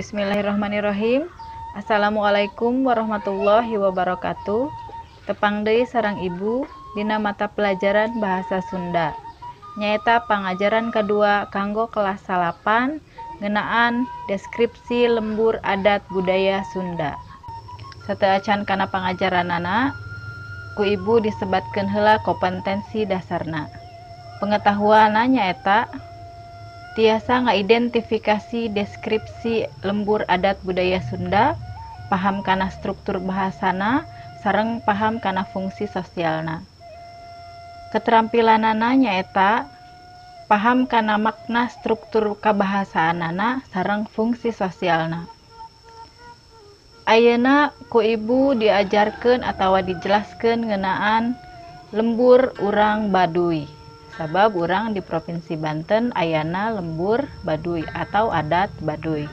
Bismillahirrahmanirrahim. Assalamualaikum warahmatullahi wabarakatuh. Tepang deui sareng ibu dina mata pelajaran bahasa Sunda. Nyaeta pangajaran kedua kanggo kelas 8 ngeunaan deskripsi lembur adat budaya Sunda. Sateu acan kana pangajaranana ku ibu disebatkeun heula kompetensi dasarna. Pengetahuanna nyaeta tiasa ngaidentifikasi deskripsi lembur adat budaya Sunda, paham kana struktur bahasana, sareng paham kana fungsi sosialna. Keterampilanana nyaeta paham kana makna struktur kabahasaanana sareng fungsi sosialna. Ayeuna ku ibu diajarkeun atawa dijelaskeun ngeunaan lembur urang Baduy. Sabab urang di Provinsi Banten ayana lembur Baduy atau adat Baduy.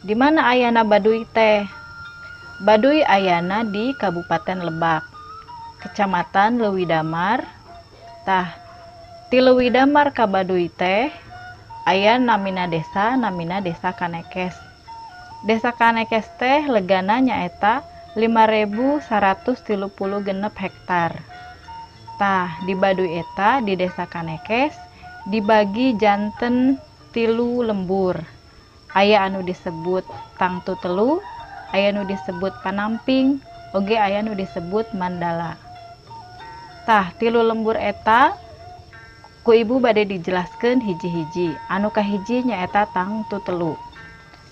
Di mana ayana Baduy teh? Baduy ayana di Kabupaten Lebak, Kecamatan Leuwi Damar. Tah, ti Leuwi Damar ka Baduy teh aya namina desa Kanekes. Desa Kanekes teh legana nyaeta 5.136 hektar. Tah, di Baduy eta di desa Kanekes dibagi janten 3 lembur. Aya anu disebut Tangtu Telu, aya anu disebut Panamping, oge aya anu disebut Mandala. Tah, 3 lembur eta ku ibu bade dijelaskeun hiji-hiji. Anu kahiji nyaeta Tangtu Telu.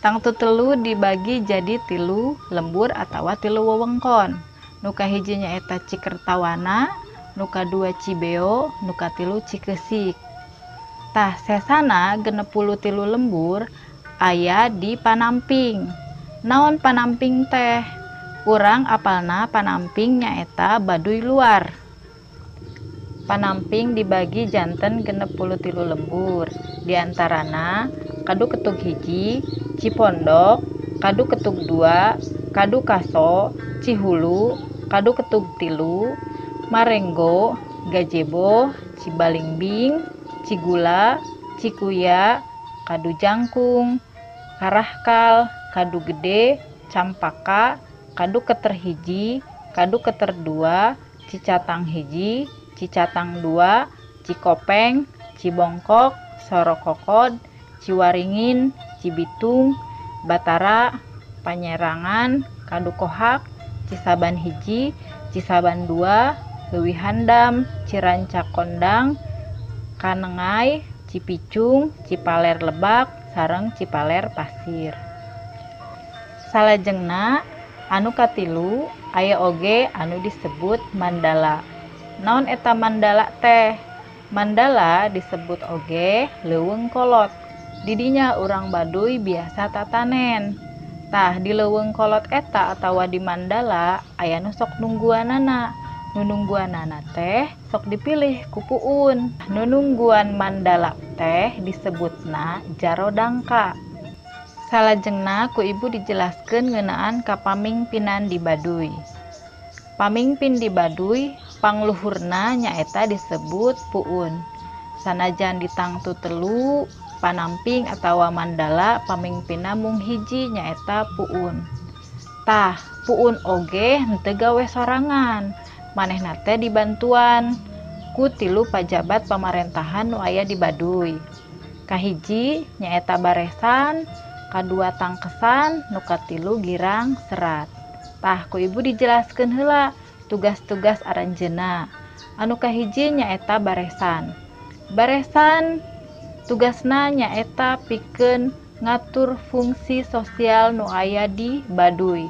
Tangtu Telu dibagi jadi 3 lembur atawa 3 wewengkon. Nu kahiji nyaeta Cikertawana, nu kadua Cibeo, nu katilu Cikeusik. Tah, sesana 63 lembur aya di Panamping. Naon Panamping teh? Urang apalna Panamping nyaeta Baduy luar. Panamping dibagi janten 63 lembur. Di antarana Kadu Ketug hiji, Cipondok, Kadu Ketug 2, Kadu Kaso, Cihulu, Kadu Ketug 3, Marenggo, Gajebo, Cibalingbing, Cigula, Cikuya, Kadu Jangkung, Karahkal, Kadu Gede, Campaka, Kadu Keter hiji, Kadu Keter 2, Cicatang hiji, Cicatang 2, Cikopeng, Cibongkok, Sorokokod, Ciwaringin, Cibitung, Batara, Panyerangan, Kadu Kohak, Cisaban hiji, Cisaban 2, Leuwi Handam, Cirancak Kondang, Kanengai, Cipicung, Cipaler Lebak, sareng Cipaler Pasir. Salajengna anu katilu aya oge anu disebut Mandala. Naon eta Mandala teh? Mandala disebut oge leuweung kolot. Didinya urang Baduy biasa tatanen. Tah, di leuweung kolot eta atawa di Mandala aya nu sok nungguanana. Nu nungguanana teh sok dipilih ku puun. Nu nungguan Mandala teh disebutna Jarodangka. Salajengna ku ibu dijelaskeun ngeunaan ka pamingpinan di Baduy. Pamingpin di Baduy pangluhurna nyaeta disebut puun. Sanajan di Tangtu Telu, Panamping atawa Mandala pamingpinna mung hiji nyaeta puun. Tah, puun oge henteu gawe sorangan. Manehna teh dibantuan ku 3 pajabat pamarentahan nu aya di Baduy. Kahiji nyaeta Baresan, kadua Tangkesan, nu katilu Girang Serat. Tah, ku ibu dijelaskeun heula tugas-tugas aranjeunna. Anu kahiji nyaeta Baresan. Baresan tugasna nyaeta pikeun ngatur fungsi sosial nu aya di Baduy.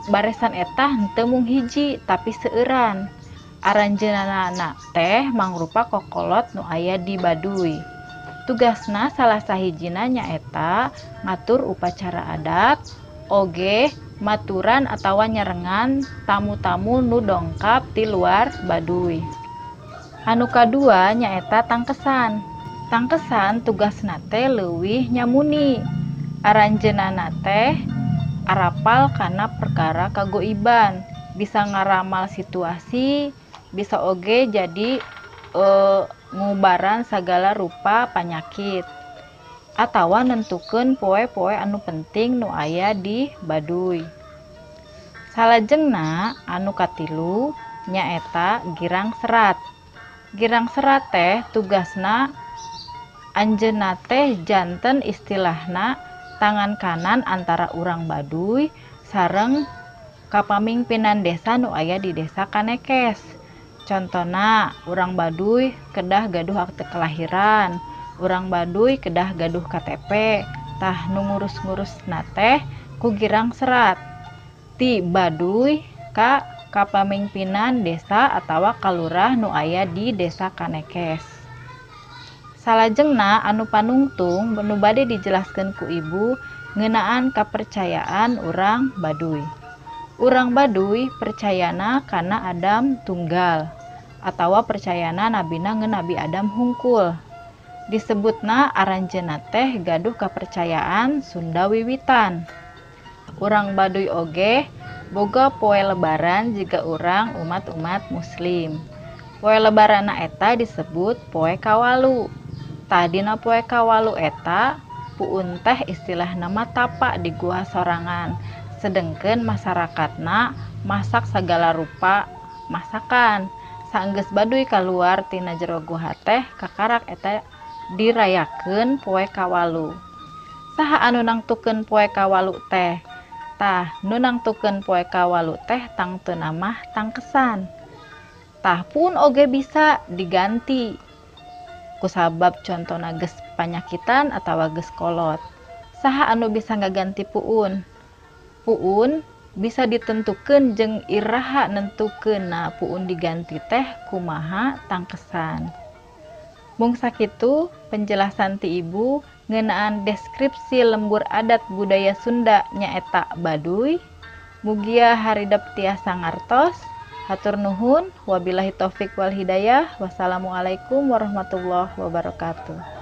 Baresan eta henteu mung hiji tapi seueuran. Aranjeunana teh mangrupa kokolot nu aya di Baduy. Tugasna salah sahijina nyaeta ngatur upacara adat, oge maturan atawa nyerengan tamu-tamu nu dongkap ti luar Baduy. Anu kadua nyaeta Tangkesan. Tangkesan tugasna teh leuwih nyamuni. Aranjeunana teh arapal kana perkara kagoiban, bisa ngaramal situasi, bisa oge jadi ngubaran sagala rupa panyakit. atawa nentukeun poe-poe anu penting nu aya di Baduy. Salajengna anu katilu nyaeta girang serat. Girang serat teh tugasna anjeunna teh janten istilahna tangan kanan antara urang Baduy sareng kapamingpinan desa nu aya di desa Kanekes. Contona urang Baduy kedah gaduh akte kelahiran, urang Baduy kedah gaduh KTP, tah nu ngurus-ngurusna teh ku girang serat ti Baduy ka kapamingpinan desa atawa kalurah nu aya di desa Kanekes. Salajengna anu panungtung nu bade dijelaskeun ku ibu ngeunaan kapercayaan urang Baduy. Urang Baduy percayana kana Adam tunggal atawa percayana nabina ngeun Nabi Adam hungkul. Disebutna aranjeunna teh gaduh kapercayaan Sunda wiwitan. Urang Baduy oge boga poe lebaran jiga urang umat-umat muslim. Poe lebaranna eta disebut poe Kawalu. Tah dina poe Kawalu eta puun teh istilahna mah tapa di gua sorangan, sedengkeun masyarakatna masak sagala rupa masakan. Saenggeus Baduy kaluar tina jero gua teh kakarak eta dirayakeun poe Kawalu. Saha anu nangtukeun poe Kawalu teh? Tah nu nangtukeun poe Kawalu teh tangteuna mah tangkesan. Tah pun oge bisa diganti kusabab contona geus panyakitan atawa geus kolot. Saha anu bisa ngaganti puun? Puun bisa ditentukeun jeung iraha nentukeunna puun diganti teh kumaha tangkesan. Mung sakitu penjelasan ti ibu ngeunaan deskripsi lembur adat budaya Sunda nyaeta Baduy. Mugia haridep tiasa ngartos. Hatur nuhun, wabillahi taufik wal hidayah. Wassalamualaikum warahmatullahi wabarakatuh.